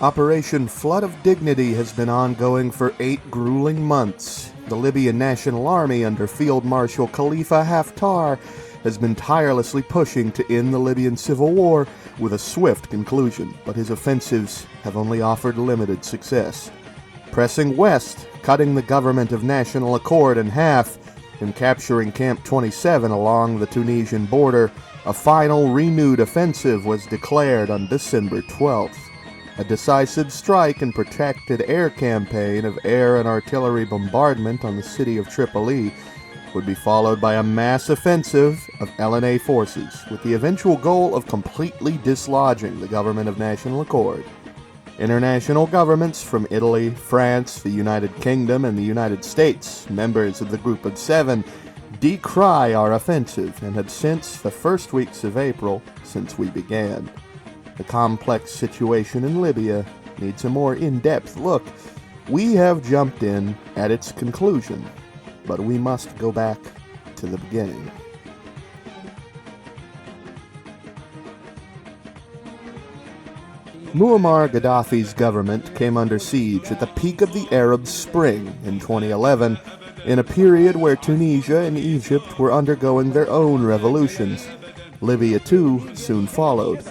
Operation Flood of Dignity has been ongoing for 8 grueling months. The Libyan National Army under Field Marshal Khalifa Haftar has been tirelessly pushing to end the Libyan civil war with a swift conclusion, but his offensives have only offered limited success. Pressing west, cutting the government of national accord in half, and capturing Camp 27 along the Tunisian border, a final renewed offensive was declared on December 12th. A decisive strike and protracted air campaign of air and artillery bombardment on the city of Tripoli would be followed by a mass offensive of LNA forces, with the eventual goal of completely dislodging the government of national accord. International governments from Italy, France, the United Kingdom, and the United States, members of the Group of Seven, decry our offensive and have since the first weeks of April since we began. The complex situation in Libya needs a more in-depth look. We have jumped in at its conclusion, but we must go back to the beginning. Muammar Gaddafi's government came under siege at the peak of the Arab Spring in 2011, in a period where Tunisia and Egypt were undergoing their own revolutions. Libya, too, soon followed.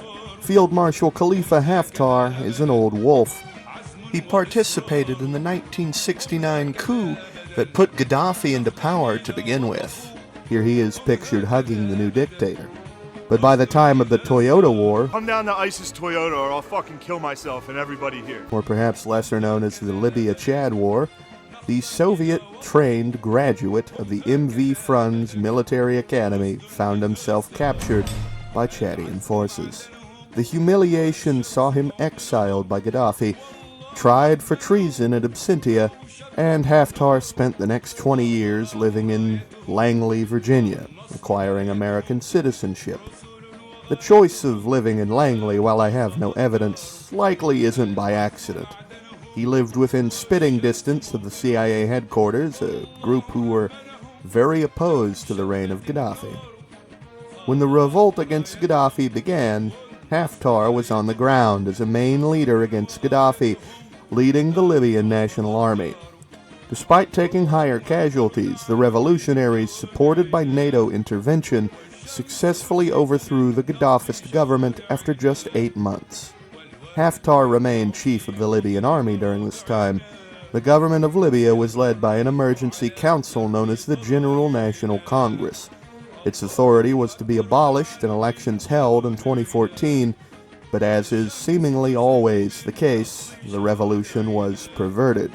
Field Marshal Khalifa Haftar is an old wolf. He participated in the 1969 coup that put Gaddafi into power to begin with. Here he is pictured hugging the new dictator. But by the time of the Toyota War, come down to ISIS Toyota or I'll fucking kill myself and everybody here. Or perhaps lesser known as the Libya-Chad War, the Soviet-trained graduate of the MV Frunz military academy found himself captured by Chadian forces. The humiliation saw him exiled by Gaddafi, tried for treason at Absentia, and Haftar spent the next 20 years living in Langley, Virginia, acquiring American citizenship. The choice of living in Langley, while I have no evidence, likely isn't by accident. He lived within spitting distance of the CIA headquarters, a group who were very opposed to the reign of Gaddafi. When the revolt against Gaddafi began, Haftar was on the ground as a main leader against Gaddafi, leading the Libyan National Army. Despite taking higher casualties, the revolutionaries, supported by NATO intervention, successfully overthrew the Gaddafist government after just 8 months. Haftar remained chief of the Libyan army during this time. The government of Libya was led by an emergency council known as the General National Congress. Its authority was to be abolished and elections held in 2014, but as is seemingly always the case, the revolution was perverted.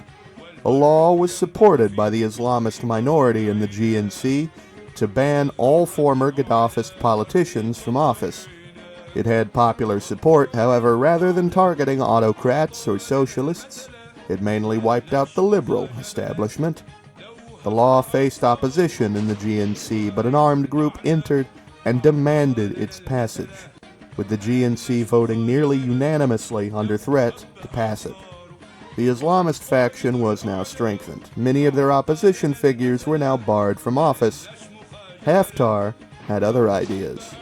A law was supported by the Islamist minority in the GNC to ban all former Gaddafist politicians from office. It had popular support, however, rather than targeting autocrats or socialists, it mainly wiped out the liberal establishment. The law faced opposition in the GNC, but an armed group entered and demanded its passage, with the GNC voting nearly unanimously under threat to pass it. The Islamist faction was now strengthened. Many of their opposition figures were now barred from office. Haftar had other ideas.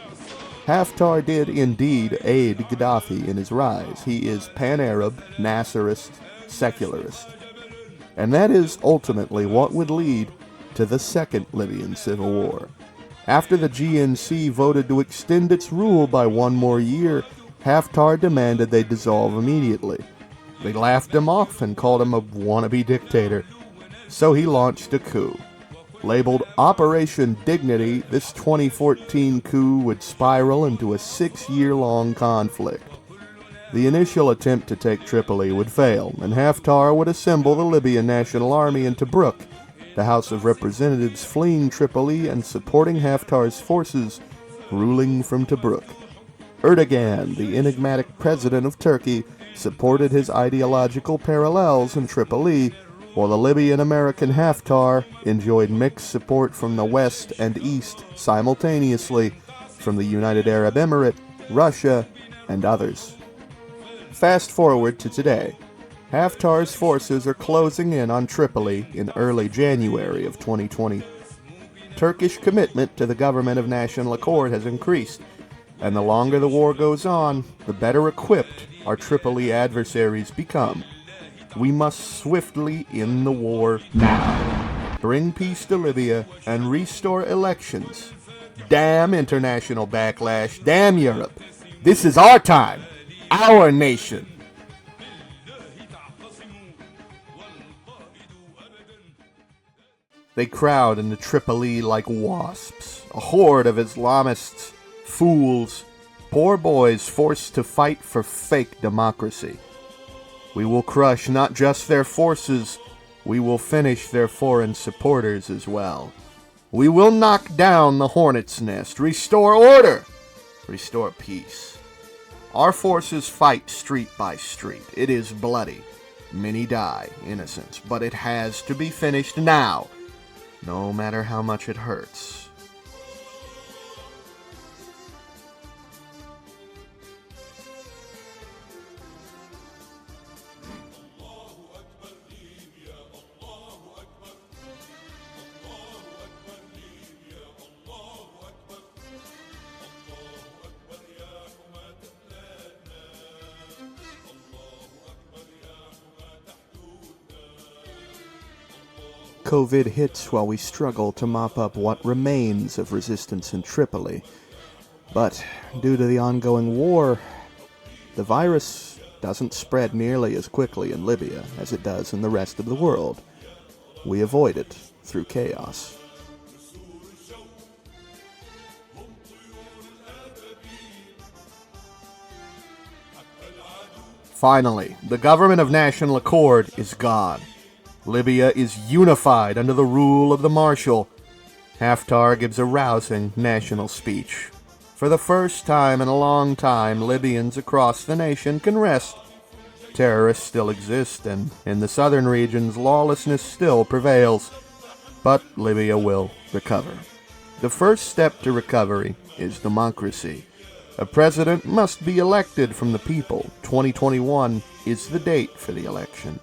Haftar did indeed aid Gaddafi in his rise. He is pan-Arab, Nasserist, secularist. And that is ultimately what would lead to the Second Libyan Civil War. After the GNC voted to extend its rule by 1 more year, Haftar demanded they dissolve immediately. They laughed him off and called him a wannabe dictator. So he launched a coup. Labeled Operation Dignity, this 2014 coup would spiral into a 6-year-long conflict. The initial attempt to take Tripoli would fail, and Haftar would assemble the Libyan National Army in Tobruk, the House of Representatives fleeing Tripoli and supporting Haftar's forces ruling from Tobruk. Erdogan, the enigmatic president of Turkey, supported his ideological parallels in Tripoli, while the Libyan-American Haftar enjoyed mixed support from the West and East simultaneously from the United Arab Emirates, Russia, and others. Fast forward to today. Haftar's forces are closing in on Tripoli in early January of 2020. Turkish commitment to the government of national accord has increased, and the longer the war goes on, the better equipped our Tripoli adversaries become. We must swiftly end the war now. Bring peace to Libya and restore elections. Damn international backlash. Damn Europe. This is our time. Our nation. They crowd into Tripoli like wasps, a horde of Islamists, fools, poor boys forced to fight for fake democracy. We will crush not just their forces, we will finish their foreign supporters as well. We will knock down the hornet's nest, restore order, restore peace. Our forces fight street by street. It is bloody. Many die, innocents, but it has to be finished now. No matter how much it hurts. COVID hits while we struggle to mop up what remains of resistance in Tripoli. But due to the ongoing war, the virus doesn't spread nearly as quickly in Libya as it does in the rest of the world. We avoid it through chaos. Finally, the government of national accord is gone. Libya is unified under the rule of the Marshal. Haftar gives a rousing national speech. For the first time in a long time, Libyans across the nation can rest. Terrorists still exist, and in the southern regions, lawlessness still prevails. But Libya will recover. The first step to recovery is democracy. A president must be elected from the people. 2021 is the date for the election.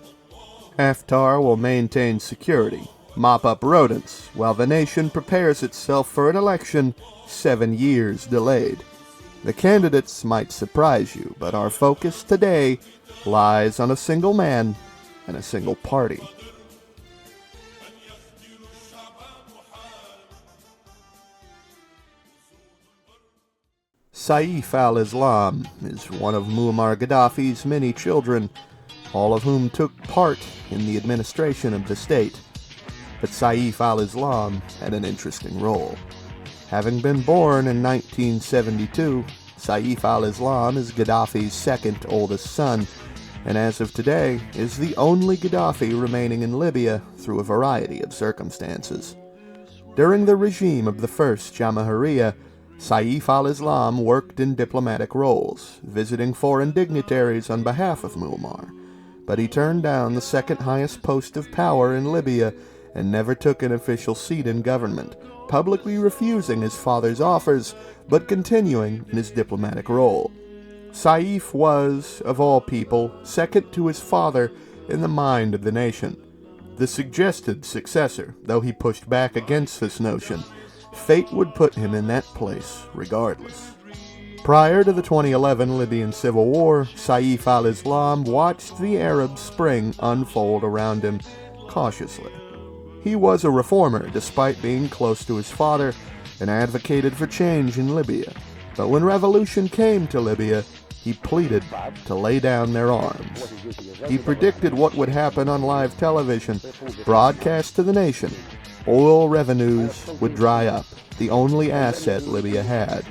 Haftar will maintain security, mop up rodents, while the nation prepares itself for an election 7 years delayed. The candidates might surprise you, but our focus today lies on a single man and a single party. Saif al-Islam is one of Muammar Gaddafi's many children, all of whom took part in the administration of the state. But Saif al-Islam had an interesting role. Having been born in 1972, Saif al-Islam is Gaddafi's second oldest son, and as of today is the only Gaddafi remaining in Libya through a variety of circumstances. During the regime of the first Jamahiriya, Saif al-Islam worked in diplomatic roles, visiting foreign dignitaries on behalf of Muammar. But he turned down the second highest post of power in Libya and never took an official seat in government, publicly refusing his father's offers, but continuing in his diplomatic role. Saif was, of all people, second to his father in the mind of the nation. The suggested successor, though he pushed back against this notion. Fate would put him in that place regardless. Prior to the 2011 Libyan civil war, Saif al-Islam watched the Arab Spring unfold around him cautiously. He was a reformer despite being close to his father and advocated for change in Libya. But when revolution came to Libya, he pleaded to lay down their arms. He predicted what would happen on live television, broadcast to the nation. Oil revenues would dry up, the only asset Libya had,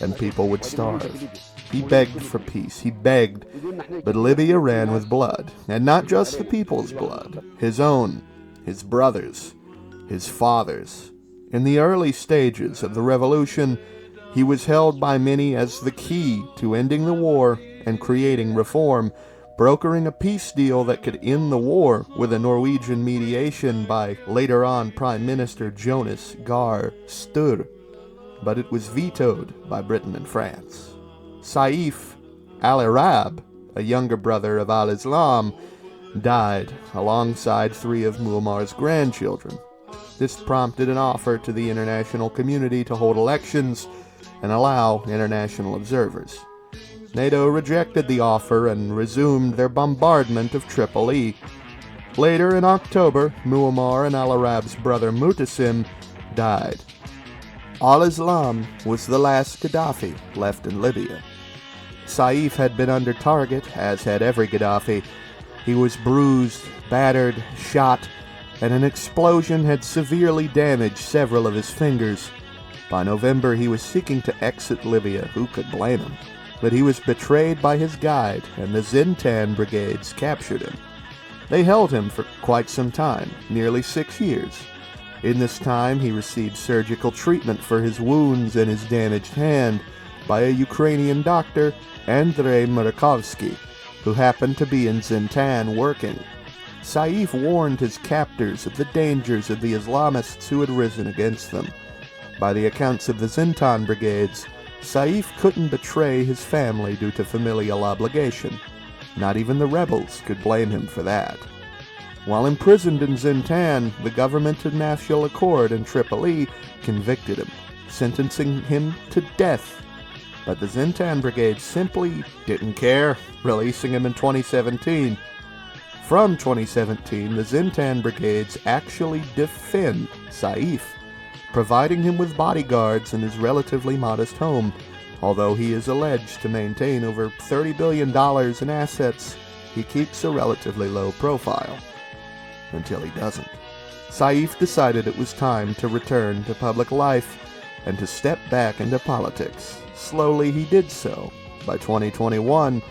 and people would starve. He begged for peace. He begged, but Libya ran with blood, and not just the people's blood, his own, his brothers, his fathers. In the early stages of the revolution, he was held by many as the key to ending the war and creating reform, brokering a peace deal that could end the war with a Norwegian mediation by later on Prime Minister Jonas Gahr Støre. But it was vetoed by Britain and France. Saif al-Arab, a younger brother of al-Islam, died alongside 3 of Muammar's grandchildren. This prompted an offer to the international community to hold elections and allow international observers. NATO rejected the offer and resumed their bombardment of Tripoli. Later in October, Muammar and Al-Arab's brother Mu'tasim died. Al-Islam was the last Gaddafi left in Libya. Saif had been under target, as had every Gaddafi. He was bruised, battered, shot, and an explosion had severely damaged several of his fingers. By November, he was seeking to exit Libya. Who could blame him? But he was betrayed by his guide, and the Zintan brigades captured him. They held him for quite some time, nearly 6 years. In this time, he received surgical treatment for his wounds and his damaged hand by a Ukrainian doctor, Andrei Murakovsky, who happened to be in Zintan working. Saif warned his captors of the dangers of the Islamists who had risen against them. By the accounts of the Zintan brigades, Saif couldn't betray his family due to familial obligation. Not even the rebels could blame him for that. While imprisoned in Zintan, the government of National Accord in Tripoli convicted him, sentencing him to death. But the Zintan brigade simply didn't care, releasing him in 2017. From 2017, the Zintan brigades actually defend Saif, providing him with bodyguards in his relatively modest home. Although he is alleged to maintain over $30 billion in assets, he keeps a relatively low profile. Until he doesn't. Saif decided it was time to return to public life and to step back into politics. Slowly he did so. By 2021,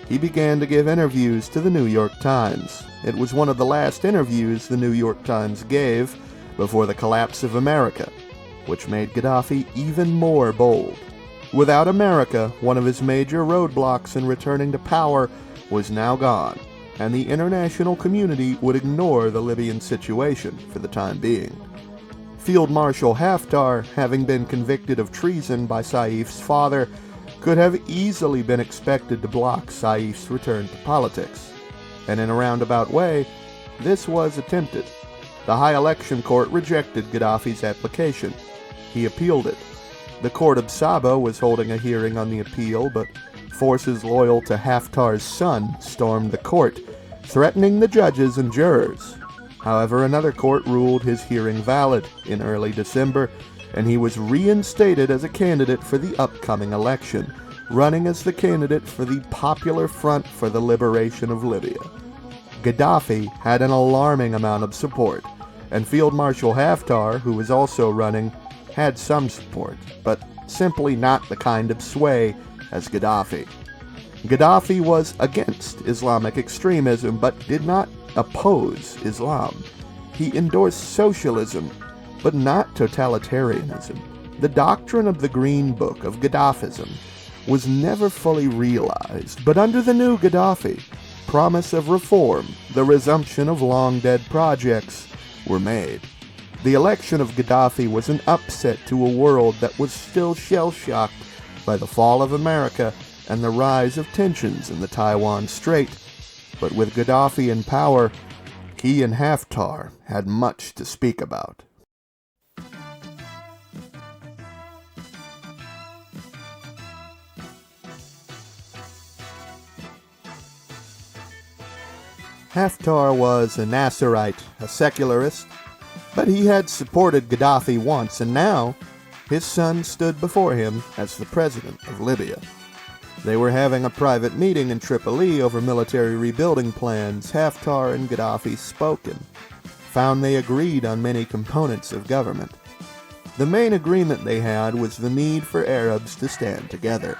he began to give interviews to the New York Times. It was one of the last interviews the New York Times gave before the collapse of America, which made Gaddafi even more bold. Without America, one of his major roadblocks in returning to power was now gone, and the international community would ignore the Libyan situation for the time being. Field Marshal Haftar, having been convicted of treason by Saif's father, could have easily been expected to block Saif's return to politics. And in a roundabout way, this was attempted. The High Election Court rejected Gaddafi's application. He appealed it. The court of Saba was holding a hearing on the appeal, but forces loyal to Haftar's son stormed the court, threatening the judges and jurors. However, another court ruled his hearing valid in early December, and he was reinstated as a candidate for the upcoming election, running as the candidate for the Popular Front for the Liberation of Libya. Gaddafi had an alarming amount of support, and Field Marshal Haftar, who was also running, had some support, but simply not the kind of sway as Gaddafi. Gaddafi was against Islamic extremism, but did not oppose Islam. He endorsed socialism, but not totalitarianism. The doctrine of the Green Book of Gaddafism was never fully realized, but under the new Gaddafi, promise of reform, the resumption of long-dead projects were made. The election of Gaddafi was an upset to a world that was still shell-shocked by the fall of America and the rise of tensions in the Taiwan Strait. But with Gaddafi in power, he and Haftar had much to speak about. Haftar was a Nasserite, a secularist, but he had supported Gaddafi once, and now his son stood before him as the president of Libya. They were having a private meeting in Tripoli over military rebuilding plans. Haftar and Gaddafi spoke and found they agreed on many components of government. The main agreement they had was the need for Arabs to stand together,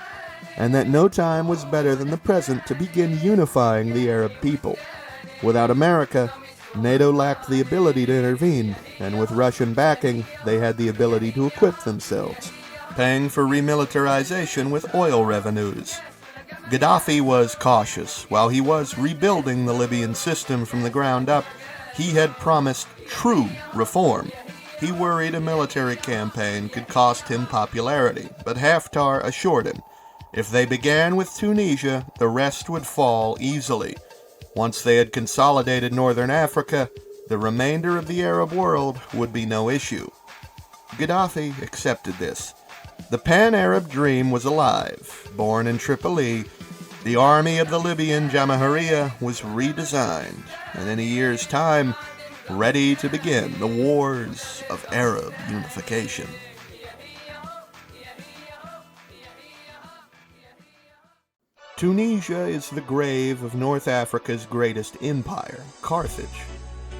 and that no time was better than the present to begin unifying the Arab people. Without America, NATO lacked the ability to intervene, and with Russian backing, they had the ability to equip themselves, paying for remilitarization with oil revenues. Gaddafi was cautious. While he was rebuilding the Libyan system from the ground up, he had promised true reform. He worried a military campaign could cost him popularity, but Haftar assured him, if they began with Tunisia, the rest would fall easily. Once they had consolidated northern Africa, the remainder of the Arab world would be no issue. Gaddafi accepted this, The Pan-Arab dream was alive. Born in Tripoli, the army of the Libyan Jamahiriya was redesigned, and in a year's time, ready to begin the wars of Arab unification. Tunisia is the grave of North Africa's greatest empire, Carthage,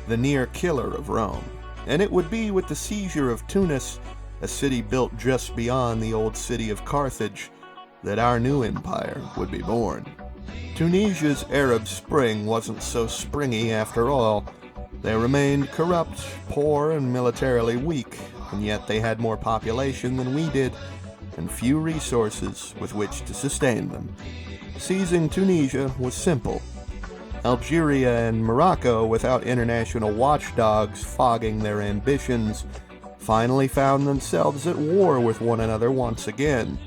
the near killer of Rome, and it would be with the seizure of Tunis, a city built just beyond the old city of Carthage, that our new empire would be born. Tunisia's Arab Spring wasn't so springy after all. They remained corrupt, poor, and militarily weak, and yet they had more population than we did, and few resources with which to sustain them. Seizing Tunisia was simple. Algeria and Morocco, without international watchdogs fogging their ambitions, finally found themselves at war with one another once again.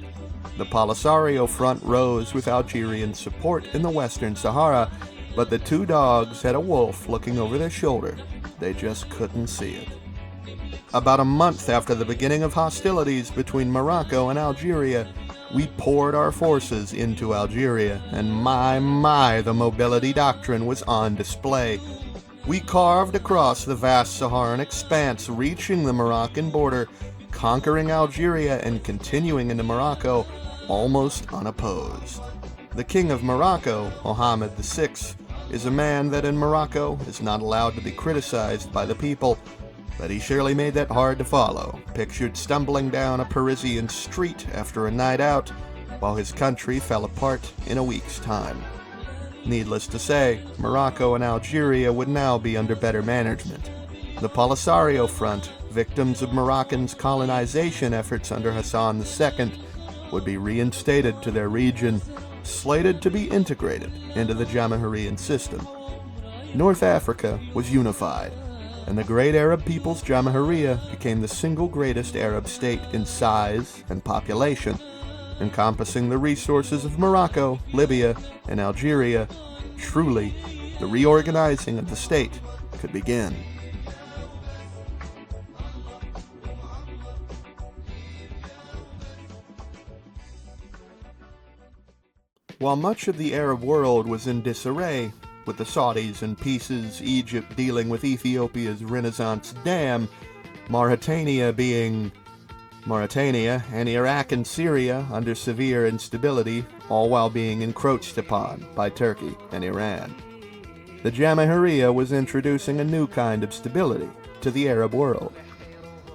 The Polisario front rose with Algerian support in the Western Sahara, but the two dogs had a wolf looking over their shoulder. They just couldn't see it. About a month after the beginning of hostilities between Morocco and Algeria, we poured our forces into Algeria, and my, the mobility doctrine was on display. We carved across the vast Saharan expanse, reaching the Moroccan border, conquering Algeria and continuing into Morocco almost unopposed. The King of Morocco, Mohammed VI, is a man that in Morocco is not allowed to be criticized by the people, but he surely made that hard to follow, pictured stumbling down a Parisian street after a night out, while his country fell apart in a week's time. Needless to say, Morocco and Algeria would now be under better management. The Polisario Front, victims of Moroccan's colonization efforts under Hassan II, would be reinstated to their region, slated to be integrated into the Jamahirian system. North Africa was unified, and the great Arab people's Jamahiriya became the single greatest Arab state in size and population, encompassing the resources of Morocco, Libya, and Algeria. Truly, the reorganizing of the state could begin. While much of the Arab world was in disarray, with the Saudis in pieces, Egypt dealing with Ethiopia's Renaissance dam, Mauritania, and Iraq and Syria under severe instability, all while being encroached upon by Turkey and Iran. The Jamahiriya was introducing a new kind of stability to the Arab world.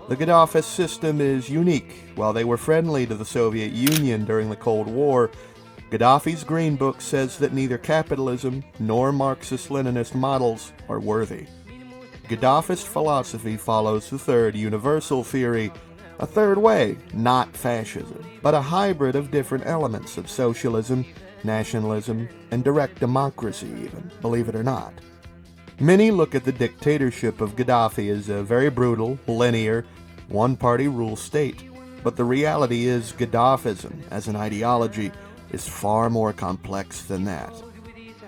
The Gaddafist system is unique. While they were friendly to the Soviet Union during the Cold War, Gaddafi's Green Book says that neither capitalism nor Marxist-Leninist models are worthy. Gaddafist philosophy follows the third universal theory, a third way, not fascism, but a hybrid of different elements of socialism, nationalism, and direct democracy even, believe it or not. Many look at the dictatorship of Gaddafi as a very brutal, linear, one-party rule state, but the reality is Gaddafism, as an ideology, is far more complex than that.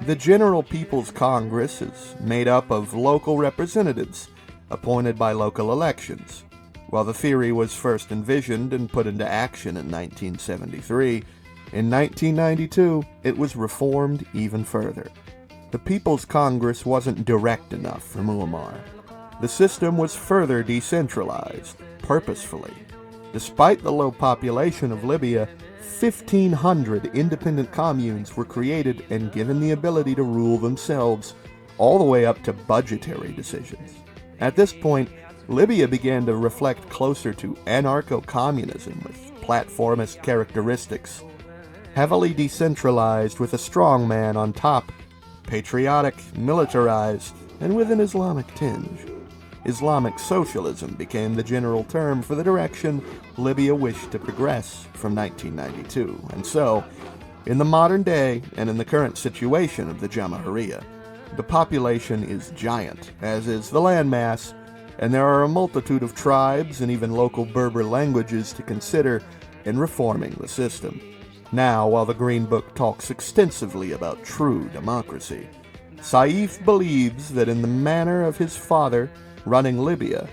The General People's Congress is made up of local representatives, appointed by local elections. While the theory was first envisioned and put into action in 1973, in 1992 it was reformed even further. The People's Congress wasn't direct enough for Muammar. The system was further decentralized, purposefully. Despite the low population of Libya, 1,500 independent communes were created and given the ability to rule themselves, all the way up to budgetary decisions. At this point, Libya began to reflect closer to anarcho-communism with platformist characteristics, heavily decentralized with a strong man on top, patriotic, militarized, and with an Islamic tinge. Islamic socialism became the general term for the direction Libya wished to progress from 1992. And so, in the modern day and in the current situation of the Jamahiriya, the population is giant, as is the landmass, and there are a multitude of tribes and even local Berber languages to consider in reforming the system. Now, while the Green Book talks extensively about true democracy, Saif believes that in the manner of his father running Libya,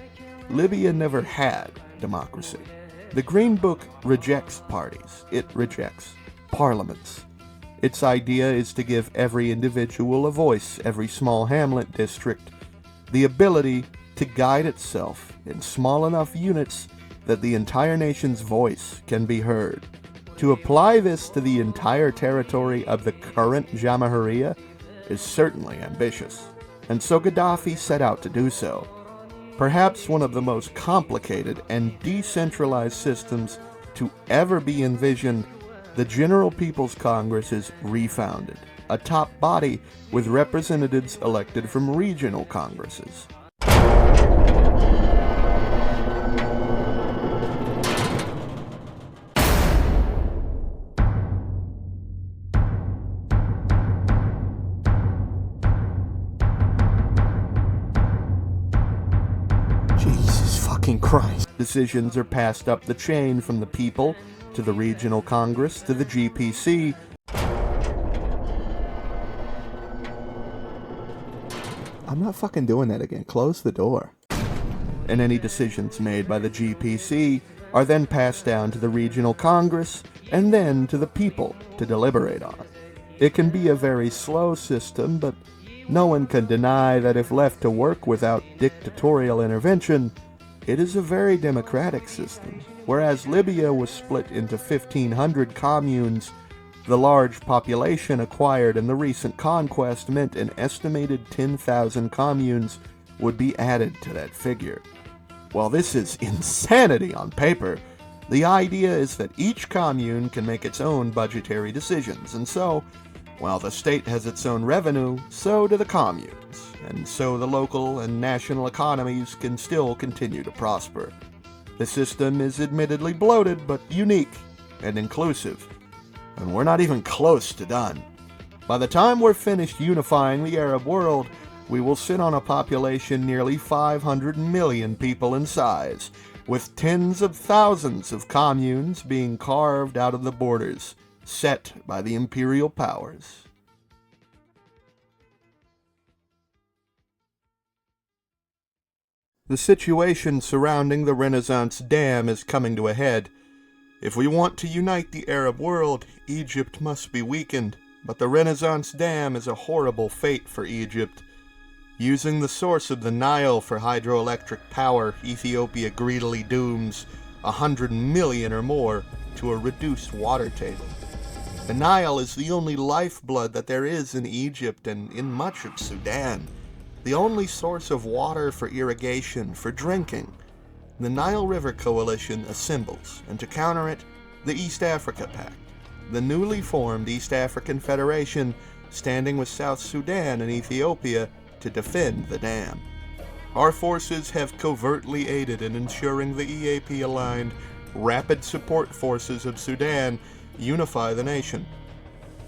Libya never had democracy. The Green Book rejects parties. It rejects parliaments. Its idea is to give every individual a voice, every small hamlet district, the ability to guide itself in small enough units that the entire nation's voice can be heard. To apply this to the entire territory of the current Jamahiriya is certainly ambitious, and so Gaddafi set out to do so. Perhaps one of the most complicated and decentralized systems to ever be envisioned, the General People's Congress is refounded, a top body with representatives elected from regional congresses. Christ. Decisions are passed up the chain from the people to the regional congress to the GPC. I'm not fucking doing that again. Close the door. And any decisions made by the GPC are then passed down to the regional congress and then to the people to deliberate on. It can be a very slow system, but no one can deny that if left to work without dictatorial intervention, it is a very democratic system. Whereas Libya was split into 1,500 communes, the large population acquired in the recent conquest meant an estimated 10,000 communes would be added to that figure. While this is insanity on paper, the idea is that each commune can make its own budgetary decisions, and so, while the state has its own revenue, so do the communes. And so the local and national economies can still continue to prosper. The system is admittedly bloated, but unique and inclusive. And we're not even close to done. By the time we're finished unifying the Arab world, we will sit on a population nearly 500 million people in size, with tens of thousands of communes being carved out of the borders, set by the imperial powers. The situation surrounding the Renaissance Dam is coming to a head. If we want to unite the Arab world, Egypt must be weakened, but the Renaissance Dam is a horrible fate for Egypt. Using the source of the Nile for hydroelectric power, Ethiopia greedily dooms 100 million or more to a reduced water table. The Nile is the only lifeblood that there is in Egypt and in much of Sudan. The only source of water for irrigation, for drinking. The Nile River Coalition assembles, and to counter it, the East Africa Pact, the newly formed East African Federation standing with South Sudan and Ethiopia to defend the dam. Our forces have covertly aided in ensuring the EAP-aligned Rapid Support Forces of Sudan unify the nation.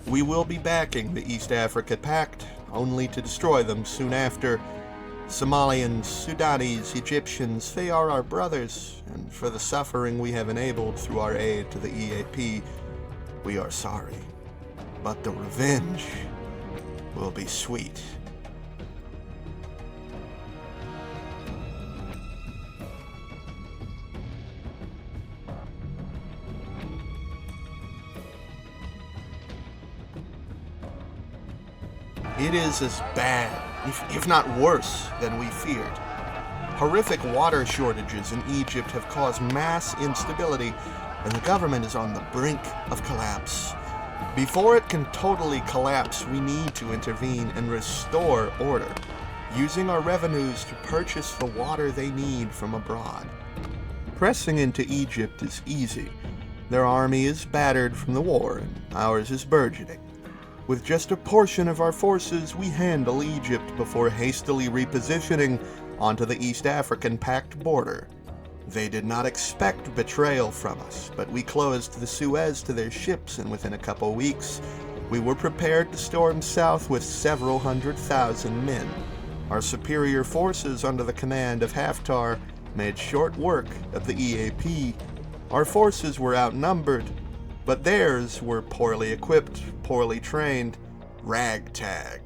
We will be backing the East Africa Pact, only to destroy them soon after. Somalians, Sudanese, Egyptians, they are our brothers, and for the suffering we have enabled through our aid to the EAP, we are sorry. But the revenge will be sweet. It is as bad, if not worse, than we feared. Horrific water shortages in Egypt have caused mass instability, and the government is on the brink of collapse. Before it can totally collapse, we need to intervene and restore order, using our revenues to purchase the water they need from abroad. Pressing into Egypt is easy. Their army is battered from the war, and ours is burgeoning. With just a portion of our forces, we handle Egypt before hastily repositioning onto the East African Pact border. They did not expect betrayal from us, but we closed the Suez to their ships, and within a couple weeks, we were prepared to storm south with several 100,000 men. Our superior forces under the command of Haftar made short work of the EAP. Our forces were outnumbered, but theirs were poorly equipped, poorly trained, ragtag.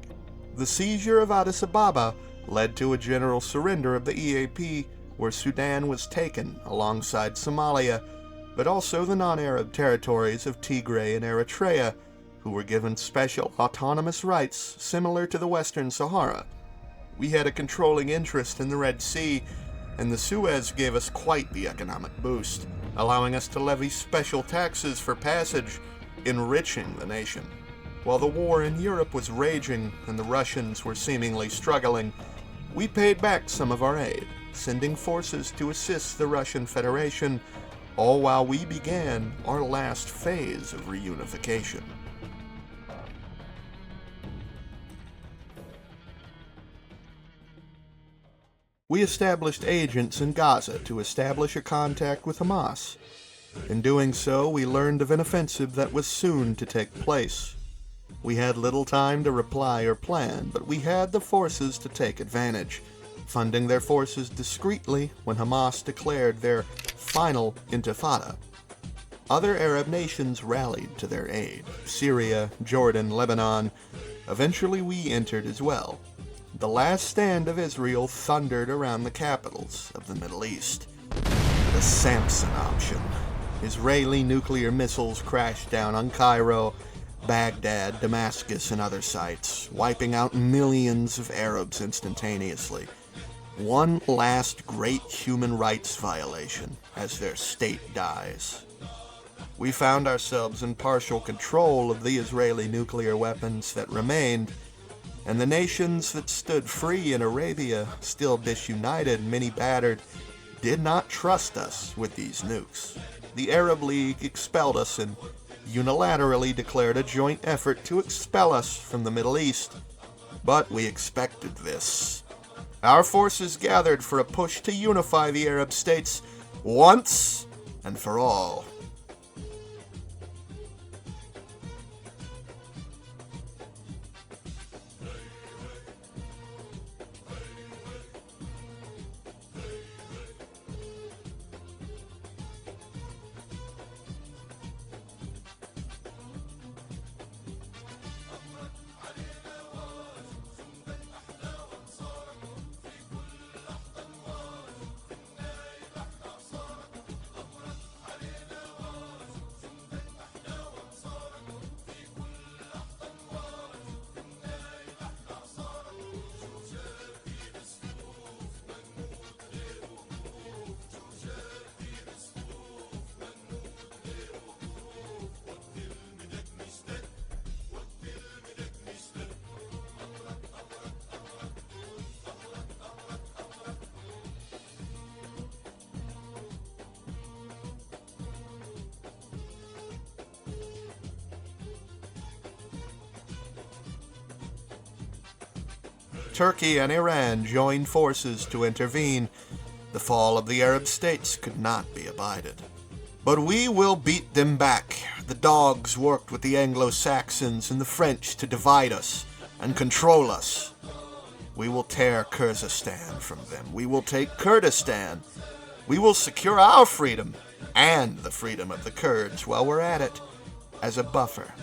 The seizure of Addis Ababa led to a general surrender of the EAP, where Sudan was taken alongside Somalia, but also the non-Arab territories of Tigray and Eritrea, who were given special autonomous rights similar to the Western Sahara. We had a controlling interest in the Red Sea, and the Suez gave us quite the economic boost, allowing us to levy special taxes for passage, enriching the nation. While the war in Europe was raging and the Russians were seemingly struggling, we paid back some of our aid, sending forces to assist the Russian Federation, all while we began our last phase of reunification. We established agents in Gaza to establish a contact with Hamas. In doing so, we learned of an offensive that was soon to take place. We had little time to reply or plan, but we had the forces to take advantage, funding their forces discreetly when Hamas declared their final intifada. Other Arab nations rallied to their aid: Syria, Jordan, Lebanon. Eventually we entered as well. The last stand of Israel thundered around the capitals of the Middle East. The Samson option. Israeli nuclear missiles crashed down on Cairo, Baghdad, Damascus, and other sites, wiping out millions of Arabs instantaneously. One last great human rights violation as their state dies. We found ourselves in partial control of the Israeli nuclear weapons that remained, and the nations that stood free in Arabia, still disunited, many battered, did not trust us with these nukes. The Arab League expelled us and unilaterally declared a joint effort to expel us from the Middle East. But we expected this. Our forces gathered for a push to unify the Arab states once and for all. Turkey and Iran joined forces to intervene. The fall of the Arab states could not be abided. But we will beat them back. The dogs worked with the Anglo-Saxons and the French to divide us and control us. We will tear Kyrgyzstan from them. We will take Kurdistan. We will secure our freedom and the freedom of the Kurds while we're at it as a buffer.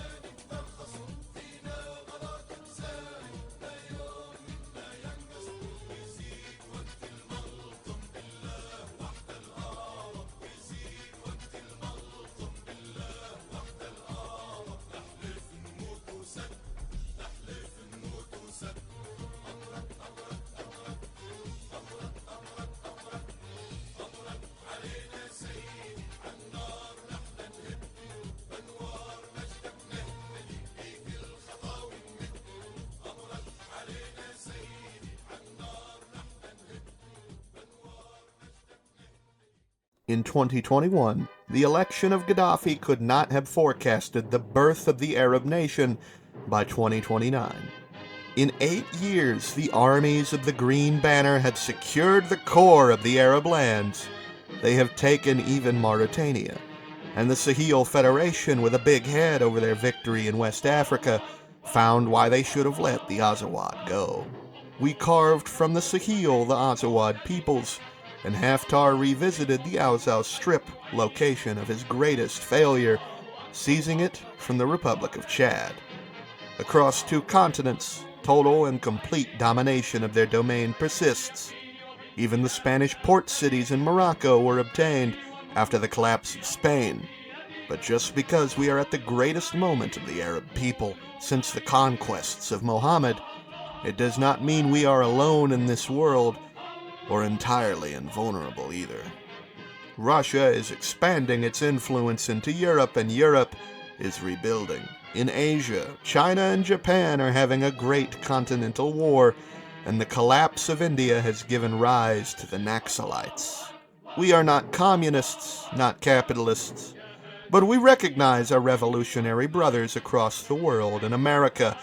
In 2021, the election of Gaddafi could not have forecasted the birth of the Arab nation by 2029. In 8 years, the armies of the Green Banner had secured the core of the Arab lands. They have taken even Mauritania, and the Sahel Federation, with a big head over their victory in West Africa, found why they should have let the Azawad go. We carved from the Sahel the Azawad peoples, and Haftar revisited the Awzal Strip, location of his greatest failure, seizing it from the Republic of Chad. Across 2 continents, total and complete domination of their domain persists. Even the Spanish port cities in Morocco were obtained, after the collapse of Spain. But just because we are at the greatest moment of the Arab people since the conquests of Muhammad, it does not mean we are alone in this world, or entirely invulnerable either. Russia is expanding its influence into Europe, and Europe is rebuilding. In Asia, China and Japan are having a great continental war, and the collapse of India has given rise to the Naxalites. We are not communists, not capitalists, but we recognize our revolutionary brothers across the world. In America,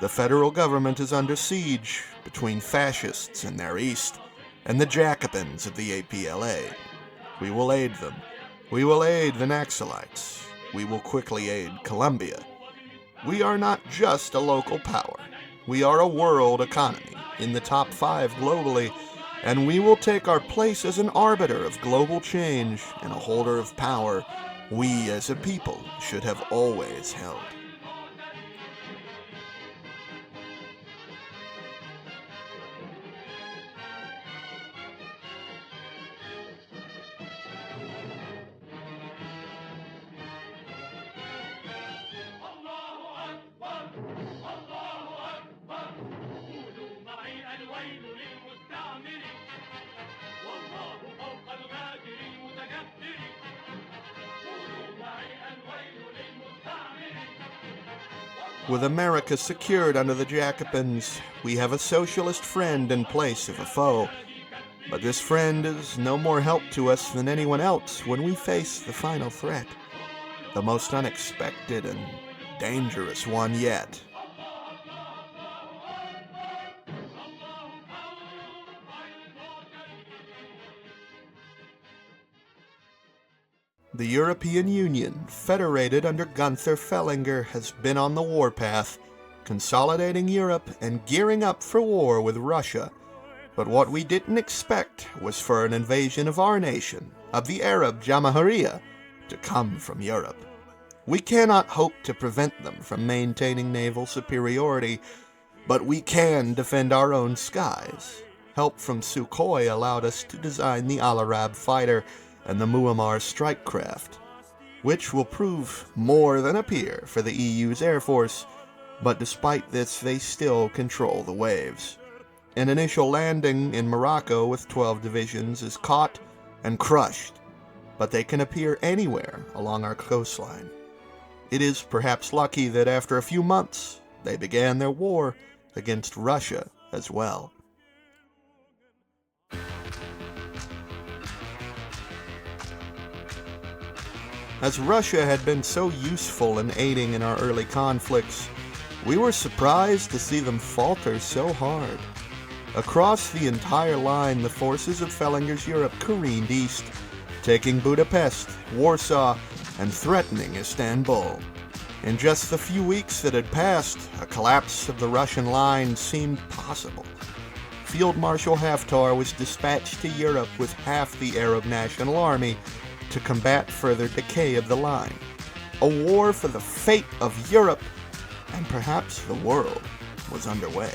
the federal government is under siege between fascists in their east and the Jacobins of the APLA. We will aid them. We will aid the Naxalites. We will quickly aid Colombia. We are not just a local power. We are a world economy in the top 5 globally, and we will take our place as an arbiter of global change and a holder of power we as a people should have always held. With America secured under the Jacobins, we have a socialist friend in place of a foe. But this friend is no more help to us than anyone else when we face the final threat, the most unexpected and dangerous one yet. The European Union, federated under Gunther Fellinger, has been on the warpath, consolidating Europe and gearing up for war with Russia. But what we didn't expect was for an invasion of our nation, of the Arab Jamahiriya, to come from Europe. We cannot hope to prevent them from maintaining naval superiority, but we can defend our own skies. Help from Sukhoi allowed us to design the Al-Arab fighter and the Muammar strike craft, which will prove more than a peer for the EU's Air Force, but despite this they still control the waves. An initial landing in Morocco with 12 divisions is caught and crushed, but they can appear anywhere along our coastline. It is perhaps lucky that after a few months they began their war against Russia as well. As Russia had been so useful in aiding in our early conflicts, we were surprised to see them falter so hard. Across the entire line, the forces of Fellinger's Europe careened east, taking Budapest, Warsaw, and threatening Istanbul. In just the few weeks that had passed, a collapse of the Russian line seemed possible. Field Marshal Haftar was dispatched to Europe with half the Arab National Army to combat further decay of the line. A war for the fate of Europe, and perhaps the world, was underway.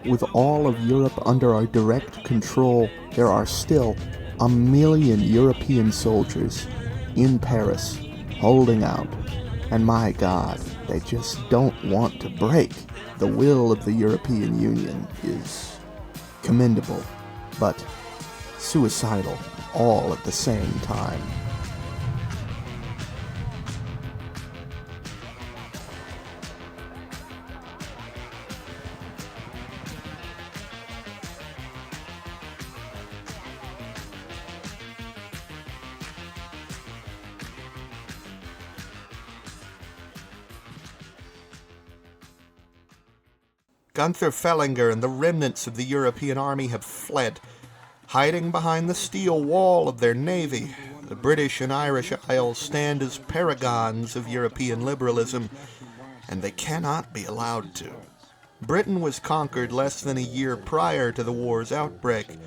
with all of Europe under our direct control, there are still 1 million European soldiers in Paris holding out. And my God, they just don't want to break. The will of the European Union is commendable, but suicidal all at the same time. Gunther Fellinger and the remnants of the European army have fled. Hiding behind the steel wall of their navy, the British and Irish Isles stand as paragons of European liberalism, and they cannot be allowed to. Britain was conquered less than a year prior to the war's outbreak,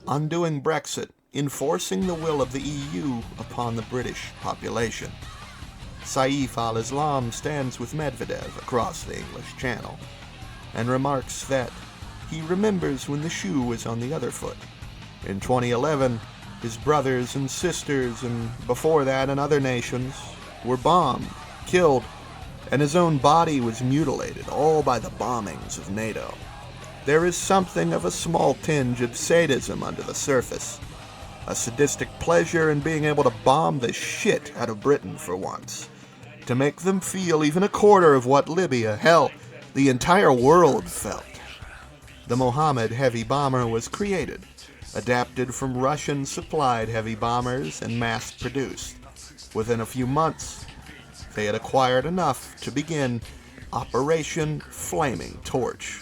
undoing Brexit, enforcing the will of the EU upon the British population. Saif al-Islam stands with Medvedev across the English Channel, and remarks that he remembers when the shoe was on the other foot. In 2011, his brothers and sisters, and before that in other nations, were bombed, killed, and his own body was mutilated, all by the bombings of NATO. There is something of a small tinge of sadism under the surface, a sadistic pleasure in being able to bomb the shit out of Britain for once, to make them feel even a quarter of what Libya, hell, the entire world felt. The Mohammed heavy bomber was created, adapted from Russian-supplied heavy bombers and mass-produced. Within a few months, they had acquired enough to begin Operation Flaming Torch.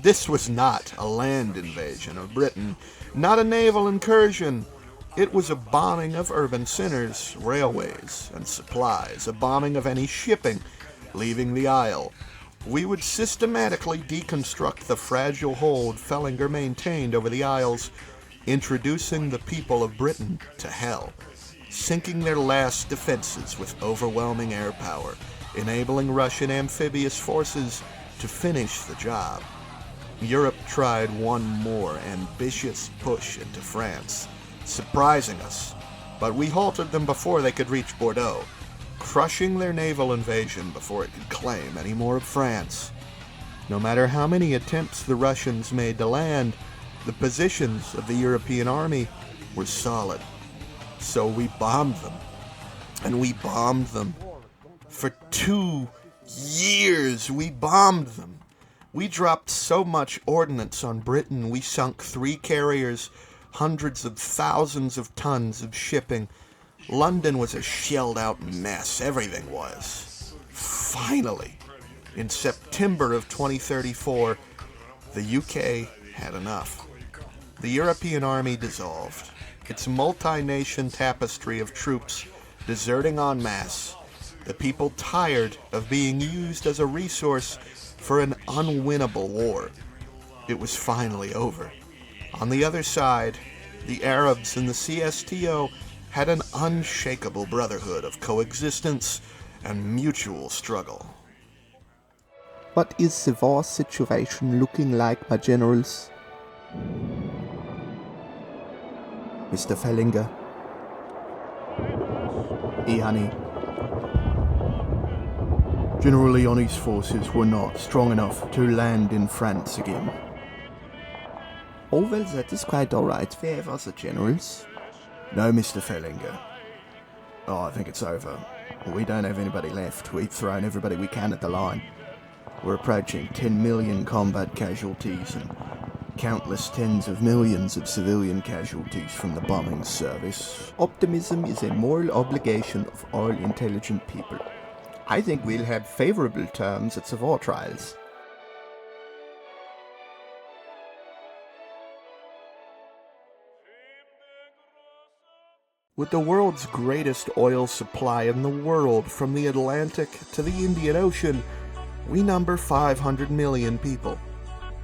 This was not a land invasion of Britain, not a naval incursion. It was a bombing of urban centers, railways, and supplies, a bombing of any shipping leaving the Isle. We would systematically deconstruct the fragile hold Fellinger maintained over the Isles, introducing the people of Britain to hell, sinking their last defenses with overwhelming air power, enabling Russian amphibious forces to finish the job. Europe tried one more ambitious push into France, surprising us, but we halted them before they could reach Bordeaux, crushing their naval invasion before it could claim any more of France. No matter how many attempts the Russians made to land, the positions of the European army were solid. So we bombed them, and we bombed them. For 2 years, we bombed them. We dropped so much ordnance on Britain, we sunk 3 carriers, hundreds of thousands of tons of shipping. London was a shelled-out mess. Everything was. Finally, in September of 2034, the UK had enough. The European army dissolved, its multi-nation tapestry of troops deserting en masse, the people tired of being used as a resource for an unwinnable war. It was finally over. On the other side, the Arabs and the CSTO had an unshakable brotherhood of coexistence and mutual struggle. What is the war situation looking like, my generals? Mr. Fellinger. Ihani. General Leoni's forces were not strong enough to land in France again. Oh, well, that is quite alright. Where are the generals? No, Mr. Fellinger. Oh, I think it's over. We don't have anybody left. We've thrown everybody we can at the line. We're approaching 10 million combat casualties and countless tens of millions of civilian casualties from the bombing service. Optimism is a moral obligation of all intelligent people. I think we'll have favorable terms at the war trials. With the world's greatest oil supply in the world, from the Atlantic to the Indian Ocean, we number 500 million people.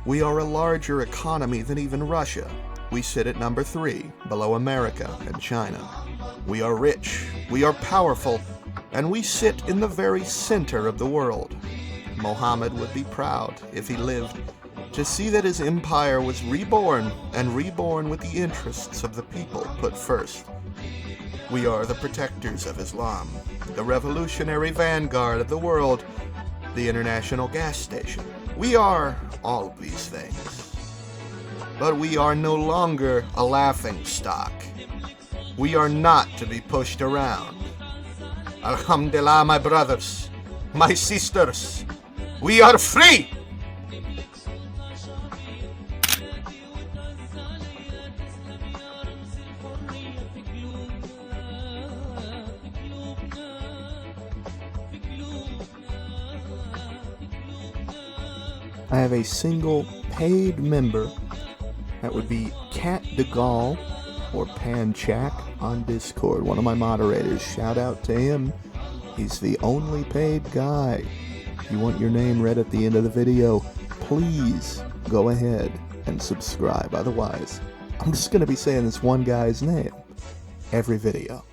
We are a larger economy than even Russia. We sit at number 3, below America and China. We are rich, we are powerful, and we sit in the very center of the world. Mohammed would be proud, if he lived, to see that his empire was reborn, and reborn with the interests of the people put first. We are the protectors of Islam, the revolutionary vanguard of the world, the international gas station. We are all of these things. But we are no longer a laughing stock. We are not to be pushed around. Alhamdulillah, my brothers, my sisters, we are free! I have a single paid member. That would be Cat DeGaulle or Panchak on Discord, one of my moderators. Shout out to him. He's the only paid guy. If you want your name read at the end of the video, please go ahead and subscribe. Otherwise, I'm just going to be saying this one guy's name every video.